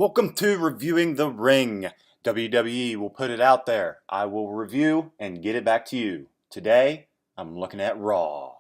Welcome to Reviewing the Ring. WWE will put it out there. I will review and get it back to you. Today, I'm looking at Raw.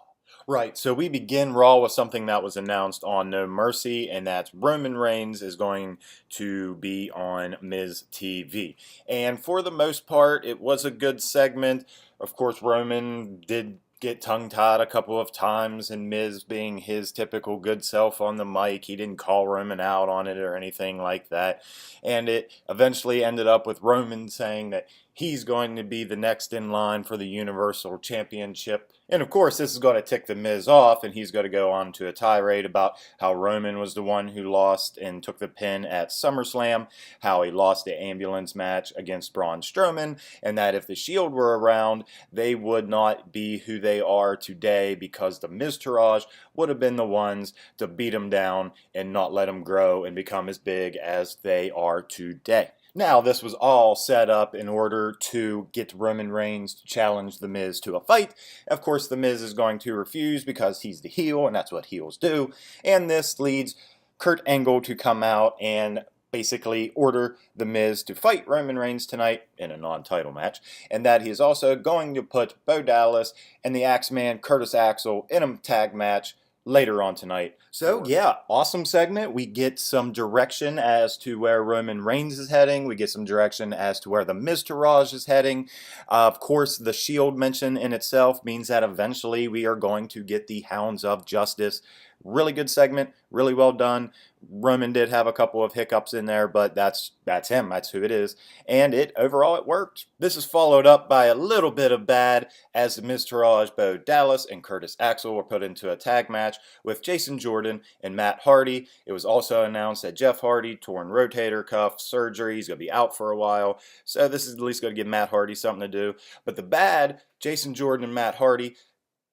Right, so we begin Raw with something that was announced on No Mercy, and that's Roman Reigns is going to be on Miz TV. And for the most part, it was a good segment. Of course, Roman did get tongue-tied a couple of times, and Miz being his typical good self on the mic, he didn't call Roman out on it or anything like that. And it eventually ended up with Roman saying that he's going to be the next in line for the Universal Championship. And of course, this is going to tick the Miz off, and he's going to go on to a tirade about how Roman was the one who lost and took the pin at SummerSlam, how he lost the ambulance match against Braun Strowman, and that if the Shield were around, they would not be who they are today because the Miztourage would have been the ones to beat them down and not let them grow and become as big as they are today. Now, this was all set up in order to get Roman Reigns to challenge The Miz to a fight. Of course, The Miz is going to refuse because he's the heel, and that's what heels do. And this leads Kurt Angle to come out and basically order The Miz to fight Roman Reigns tonight in a non-title match, and that he is also going to put Bo Dallas and the Axeman Curtis Axel in a tag match later on tonight. So yeah, awesome segment. We get some direction as to where Roman Reigns is heading. We get some direction as to where the Miztourage is heading. Of course, the Shield mention in itself means that eventually we are going to get the Hounds of Justice. Really good segment, really well done. Roman did have a couple of hiccups in there, but that's him, that's who it is. And overall it worked. This is followed up by a little bit of bad as the Miztourage, Bo Dallas, and Curtis Axel were put into a tag match with Jason Jordan and Matt Hardy. It was also announced that Jeff Hardy, torn rotator cuff surgery, he's going to be out for a while. So this is at least going to give Matt Hardy something to do. But the bad, Jason Jordan and Matt Hardy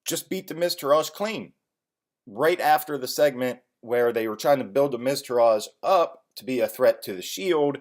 just beat the Miztourage clean. Right after the segment where they were trying to build the Miztourage up to be a threat to the Shield,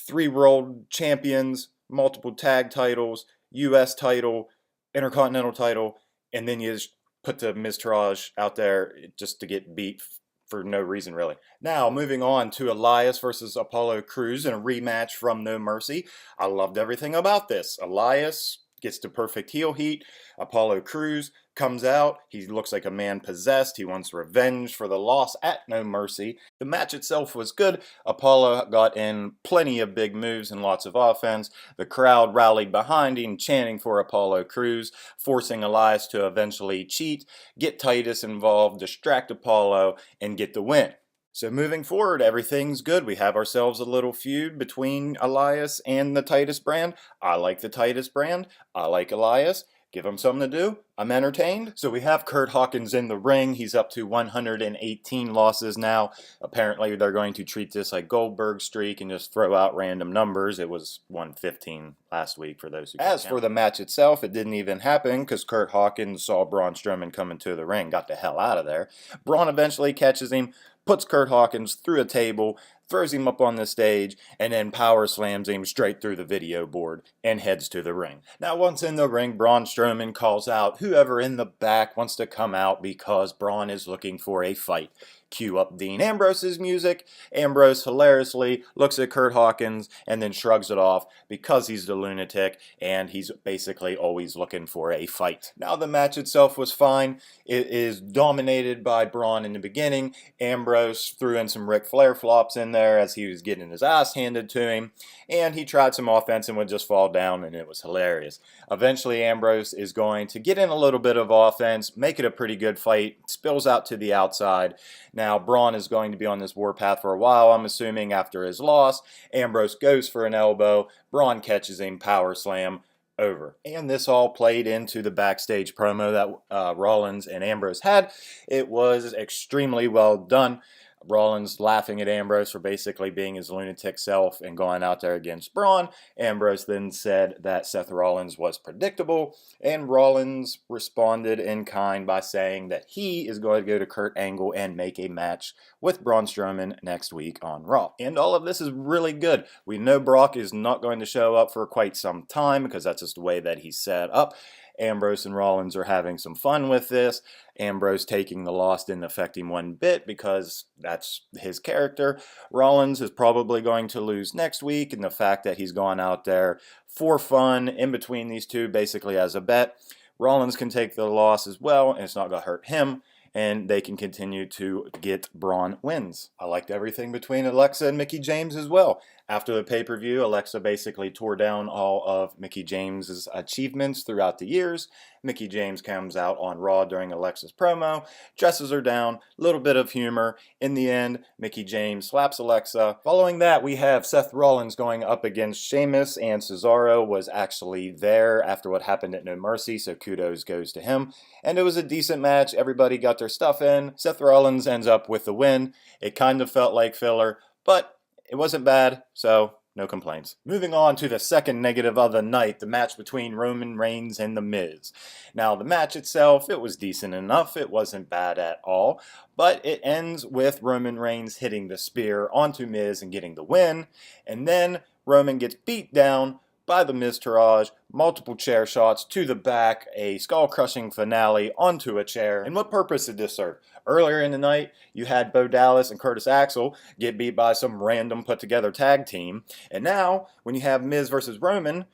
3 world champions, multiple tag titles, U.S. title, Intercontinental title, and then you just put the Miztourage out there just to get beat for no reason, really. Now, moving on to Elias versus Apollo Crews in a rematch from No Mercy. I loved everything about this. Elias gets the perfect heel heat. Apollo Crews comes out. He looks like a man possessed. He wants revenge for the loss at No Mercy. The match itself was good. Apollo got in plenty of big moves and lots of offense. The crowd rallied behind him, chanting for Apollo Crews, forcing Elias to eventually cheat, get Titus involved, distract Apollo, and get the win. So moving forward, everything's good. We have ourselves a little feud between Elias and the Titus brand. I like the Titus brand. I like Elias. Give him something to do. I'm entertained. So we have Kurt Hawkins in the ring. He's up to 118 losses now. Apparently they're going to treat this like Goldberg's streak and just throw out random numbers. It was 115 last week for those who As for the match itself, it didn't even happen because Kurt Hawkins saw Braun Strowman come into the ring, got the hell out of there. Braun eventually catches him, puts Kurt Hawkins through a table, throws him up on the stage, and then power slams him straight through the video board and heads to the ring. Now, once in the ring, Braun Strowman calls out whoever in the back wants to come out because Braun is looking for a fight. Cue up Dean Ambrose's music. Ambrose hilariously looks at Kurt Hawkins and then shrugs it off because he's the lunatic and he's basically always looking for a fight. Now, the match itself was fine. It is dominated by Braun in the beginning. Ambrose threw in some Ric Flair flops in there as he was getting his ass handed to him, and he tried some offense and would just fall down, and it was hilarious. Eventually, Ambrose is going to get in a little bit of offense, make it a pretty good fight, spills out to the outside. Now, Braun is going to be on this warpath for a while, I'm assuming, after his loss. Ambrose goes for an elbow. Braun catches him, power slam, over. And this all played into the backstage promo that Rollins and Ambrose had. It was extremely well done. Rollins laughing at Ambrose for basically being his lunatic self and going out there against Braun. Ambrose then said that Seth Rollins was predictable, and Rollins responded in kind by saying that he is going to go to Kurt Angle and make a match with Braun Strowman next week on Raw. And all of this is really good. We know Brock is not going to show up for quite some time because that's just the way that he's set up. Ambrose and Rollins are having some fun with this. Ambrose taking the loss didn't affect him one bit because that's his character. Rollins is probably going to lose next week, and the fact that he's gone out there for fun in between these two, basically as a bet, Rollins can take the loss as well, and it's not going to hurt him, and they can continue to get Braun wins. I liked everything between Alexa and Mickie James as well. After the pay-per-view, Alexa basically tore down all of Mickie James's achievements throughout the years. Mickie James comes out on Raw during Alexa's promo, dresses her down, a little bit of humor. In the end, Mickie James slaps Alexa. Following that, we have Seth Rollins going up against Sheamus, and Cesaro was actually there after what happened at No Mercy, so kudos goes to him. And it was a decent match. Everybody got their stuff in. Seth Rollins ends up with the win. It kind of felt like filler, but it wasn't bad, so no complaints. Moving on to the second negative of the night, the match between Roman Reigns and The Miz. Now, the match itself, it was decent enough. It wasn't bad at all. But it ends with Roman Reigns hitting the spear onto Miz and getting the win. And then Roman gets beat down by the Miztourage, multiple chair shots to the back, a skull-crushing finale onto a chair. And what purpose did this serve? Earlier in the night, you had Bo Dallas and Curtis Axel get beat by some random put-together tag team. And now, when you have Miz versus Roman,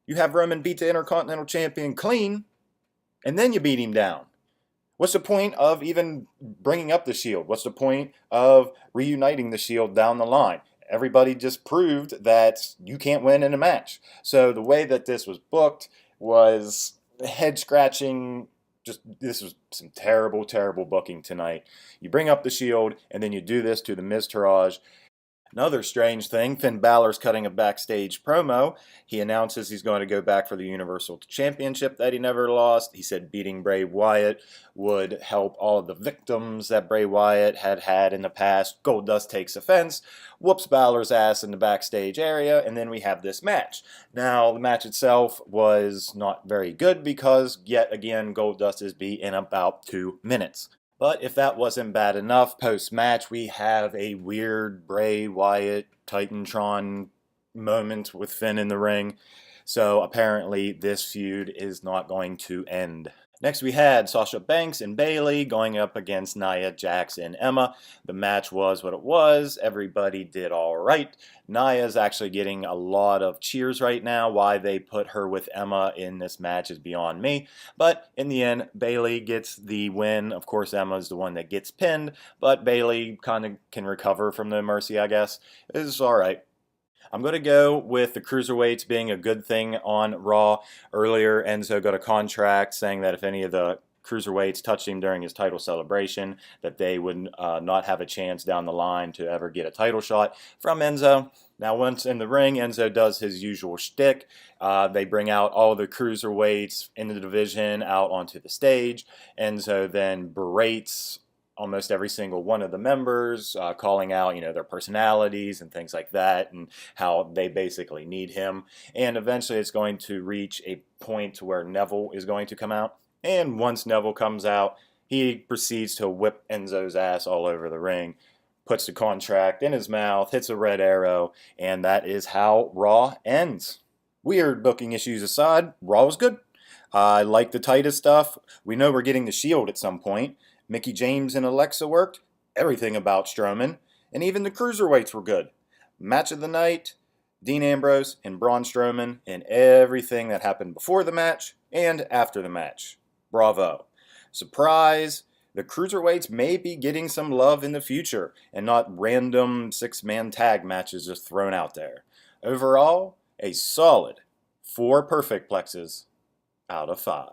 you have Roman beat the Intercontinental Champion clean, and then you beat him down. What's the point of even bringing up the Shield? What's the point of reuniting the Shield down the line? Everybody just proved that you can't win in a match. So the way that this was booked was head-scratching. This was some terrible, terrible booking tonight. You bring up the Shield, and then you do this to the Miztourage. Another strange thing, Finn Balor's cutting a backstage promo. He announces he's going to go back for the Universal Championship that he never lost. He said beating Bray Wyatt would help all of the victims that Bray Wyatt had had in the past. Goldust takes offense, whoops Balor's ass in the backstage area, and then we have this match. Now, the match itself was not very good because, yet again, Goldust is beat in about 2 minutes. But if that wasn't bad enough, post-match we have a weird Bray Wyatt Titantron moment with Finn in the ring. So apparently this feud is not going to end. Next we had Sasha Banks and Bayley going up against Nia Jax and Emma. The match was what it was. Everybody did all right. Nia's actually getting a lot of cheers right now. Why they put her with Emma in this match is beyond me. But in the end, Bayley gets the win. Of course, Emma's the one that gets pinned, but Bayley kind of can recover from the Mercy, I guess. It's all right. I'm going to go with the Cruiserweights being a good thing on Raw. Earlier, Enzo got a contract saying that if any of the Cruiserweights touched him during his title celebration, that they would not have a chance down the line to ever get a title shot from Enzo. Now, once in the ring, Enzo does his usual shtick. They bring out all the Cruiserweights in the division out onto the stage. Enzo then berates almost every single one of the members, calling out, their personalities and things like that, and how they basically need him. And eventually it's going to reach a point where Neville is going to come out. And once Neville comes out, he proceeds to whip Enzo's ass all over the ring, puts the contract in his mouth, hits a red arrow, and that is how Raw ends. Weird booking issues aside, Raw was good. I like the Titus stuff. We know we're getting the Shield at some point. Mickie James and Alexa worked, everything about Strowman, and even the Cruiserweights were good. Match of the night, Dean Ambrose and Braun Strowman, and everything that happened before the match and after the match. Bravo. Surprise, the Cruiserweights may be getting some love in the future, and not random 6-man tag matches just thrown out there. Overall, a solid 4 perfect plexes out of 5.